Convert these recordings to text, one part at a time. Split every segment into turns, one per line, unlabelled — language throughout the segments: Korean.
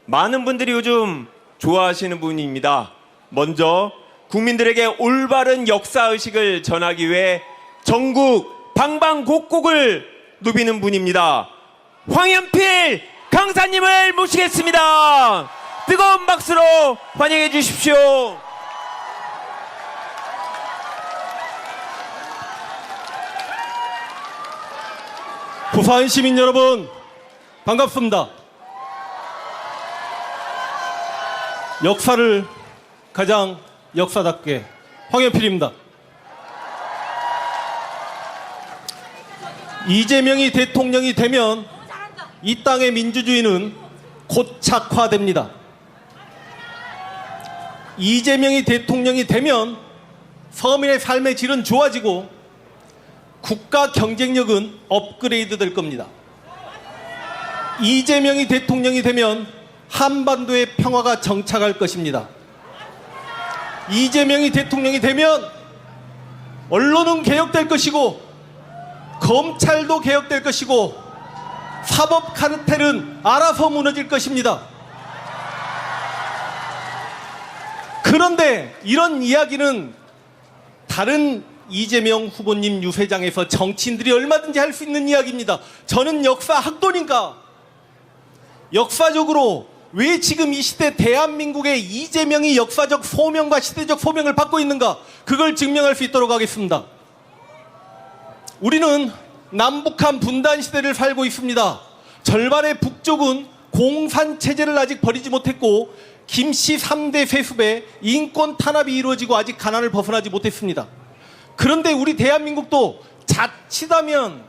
많은 분들이 요즘 좋아하시는 분입니다. 먼저 국민들에게 올바른 역사의식을 전하기 위해 전국 방방곡곡을 누비는 분입니다. 황현필 강사님을 모시겠습니다. 뜨거운 박수로 환영해 주십시오.
부산 시민 여러분, 반갑습니다. 역사를 가장 역사답게 황현필입니다. 이재명이 대통령이 되면 이 땅의 민주주의는 고착화됩니다. 이재명이 대통령이 되면 서민의 삶의 질은 좋아지고 국가 경쟁력은 업그레이드 될 겁니다. 이재명이 대통령이 되면 한반도의 평화가 정착할 것입니다. 이재명이 대통령이 되면 언론은 개혁될 것이고 검찰도 개혁될 것이고 사법 카르텔은 알아서 무너질 것입니다. 그런데 이런 이야기는 다른 이재명 후보님 유세장에서 정치인들이 얼마든지 할 수 있는 이야기입니다. 저는 역사 학도니까 역사적으로 왜 지금 이 시대 대한민국의 이재명이 역사적 소명과 시대적 소명을 받고 있는가, 그걸 증명할 수 있도록 하겠습니다. 우리는 남북한 분단 시대를 살고 있습니다. 절반의 북쪽은 공산체제를 아직 버리지 못했고 김씨 3대 세습에 인권 탄압이 이루어지고 아직 가난을 벗어나지 못했습니다. 그런데 우리 대한민국도 자칫하면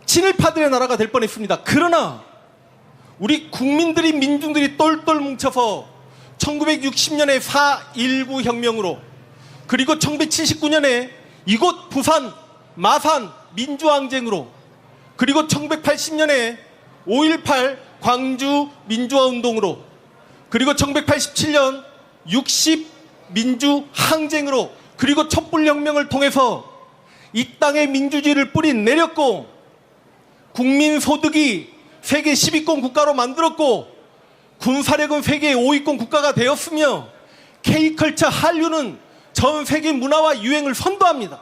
친일파들의 나라가 될 뻔했습니다. 그러나 우리 국민들이, 민중들이 똘똘 뭉쳐서 1960년에 4.19 혁명으로, 그리고 1979년에 이곳 부산 마산 민주항쟁으로, 그리고 1980년에 5.18 광주 민주화운동으로, 그리고 1987년 60 민주항쟁으로, 그리고 촛불혁명을 통해서 이 땅에 민주주의를 뿌리 내렸고 국민소득이 세계 10위권 국가로 만들었고 군사력은 세계 5위권 국가가 되었으며 K컬처 한류는 전 세계 문화와 유행을 선도합니다.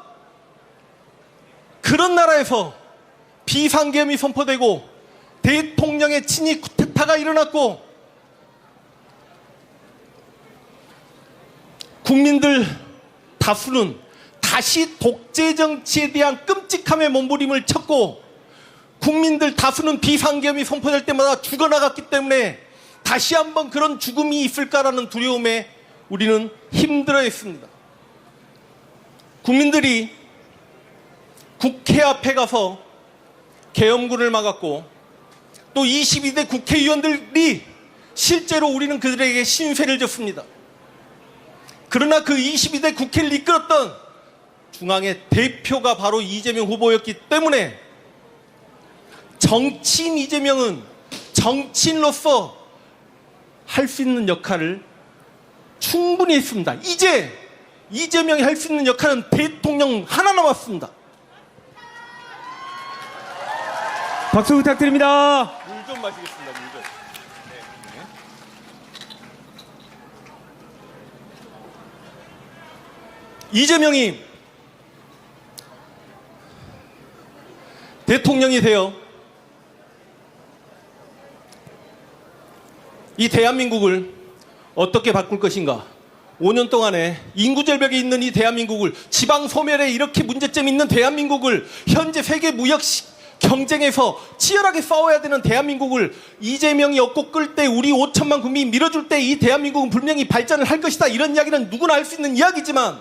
그런 나라에서 비상계엄이 선포되고 대통령의 친위 쿠데타가 일어났고 국민들 다수는 다시 독재 정치에 대한 끔찍함의 몸부림을 쳤고 국민들 다수는 비상계엄이 선포될 때마다 죽어나갔기 때문에 다시 한번 그런 죽음이 있을까라는 두려움에 우리는 힘들어했습니다. 국민들이 국회 앞에 가서 계엄군을 막았고 또 22대 국회의원들이 실제로 우리는 그들에게 신세를 졌습니다. 그러나 그 22대 국회를 이끌었던 중앙의 대표가 바로 이재명 후보였기 때문에 정치인 이재명은 정치인으로서 할 수 있는 역할을 충분히 했습니다. 이제 이재명이 할 수 있는 역할은 대통령 하나 남았습니다.
박수 부탁드립니다.
물 좀 마시겠습니다. 물 좀. 이재명이 대통령이 되어 이 대한민국을 어떻게 바꿀 것인가? 5년 동안에 인구절벽에 있는 이 대한민국을, 지방 소멸에 이렇게 문제점이 있는 대한민국을, 현재 세계 무역 경쟁에서 치열하게 싸워야 되는 대한민국을 이재명이 얻고 끌 때, 우리 5천만 국민이 밀어줄 때 이 대한민국은 분명히 발전을 할 것이다. 이런 이야기는 누구나 할 수 있는 이야기지만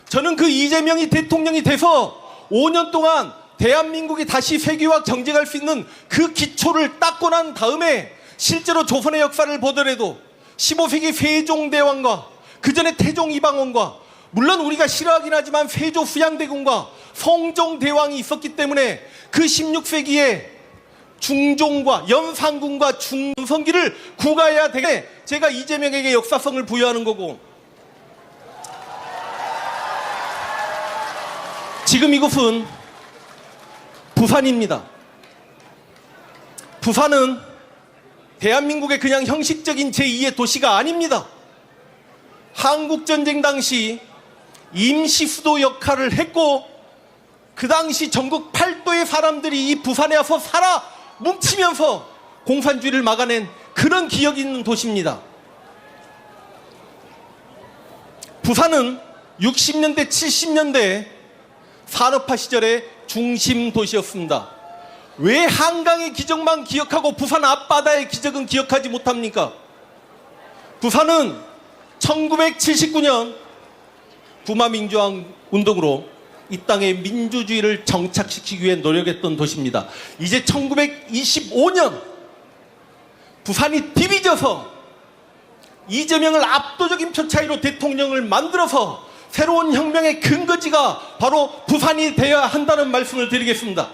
저는 그 이재명이 대통령이 돼서 5년 동안 대한민국이 다시 세계와 경쟁할 수 있는 그 기초를 닦고 난 다음에 실제로 조선의 역사를 보더라도 15세기 세종대왕과 그 전에 태종이방원과, 물론 우리가 싫어하긴 하지만 세조 수양대군과 성종대왕이 있었기 때문에 그 16세기에 중종과 연산군과 중성기를 구가해야 되게 제가 이재명에게 역사성을 부여하는 거고, 지금 이곳은 부산입니다. 부산은 대한민국의 그냥 형식적인 제2의 도시가 아닙니다. 한국전쟁 당시 임시 수도 역할을 했고, 그 당시 전국 8도의 사람들이 이 부산에 와서 살아 뭉치면서 공산주의를 막아낸 그런 기억이 있는 도시입니다. 부산은 60년대, 70년대 산업화 시절의 중심 도시였습니다. 왜 한강의 기적만 기억하고 부산 앞바다의 기적은 기억하지 못합니까? 부산은 1979년 부마민주화 운동으로 이 땅에 민주주의를 정착시키기 위해 노력했던 도시입니다. 이제 1925년 부산이 디비져서 이재명을 압도적인 표 차이로 대통령을 만들어서 새로운 혁명의 근거지가 바로 부산이 되어야 한다는 말씀을 드리겠습니다.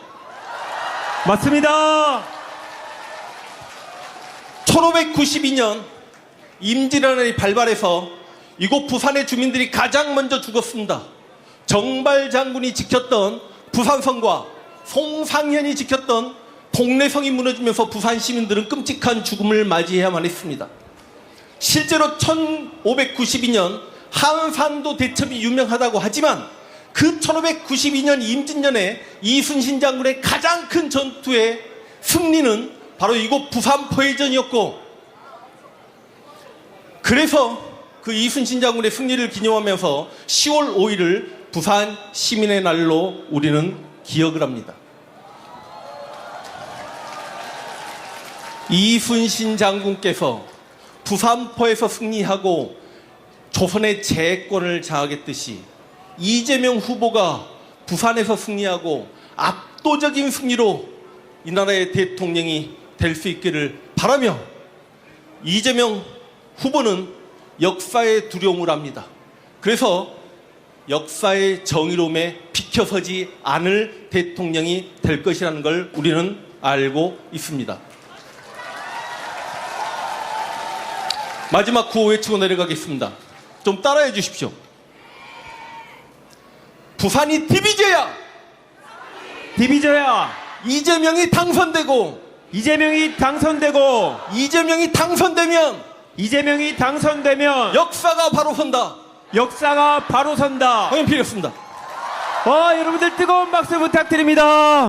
맞습니다.
1592년 임진왜란이 발발해서 이곳 부산의 주민들이 가장 먼저 죽었습니다. 정발 장군이 지켰던 부산성과 송상현이 지켰던 동래성이 무너지면서 부산 시민들은 끔찍한 죽음을 맞이해야만 했습니다. 실제로 1592년 한산도 대첩이 유명하다고 하지만 그 1592년 임진년에 이순신 장군의 가장 큰 전투의 승리는 바로 이곳 부산 포회전이었고, 그래서 그 이순신 장군의 승리를 기념하면서 10월 5일을 부산 시민의 날로 우리는 기억을 합니다. 이순신 장군께서 부산포에서 승리하고 조선의 재권을 장악했듯이 이재명 후보가 부산에서 승리하고 압도적인 승리로 이 나라의 대통령이 될 수 있기를 바라며, 이재명 후보는 역사의 두려움을 합니다. 그래서 역사의 정의로움에 비켜서지 않을 대통령이 될 것이라는 걸 우리는 알고 있습니다. 마지막 구호 외치고 내려가겠습니다. 좀 따라해 주십시오. 부산이 디비져야 이재명이 당선되고,
이재명이 당선되면
역사가 바로 선다.
역사가 바로 선다.
황현필이었습니다.
여러분들 뜨거운 박수 부탁드립니다.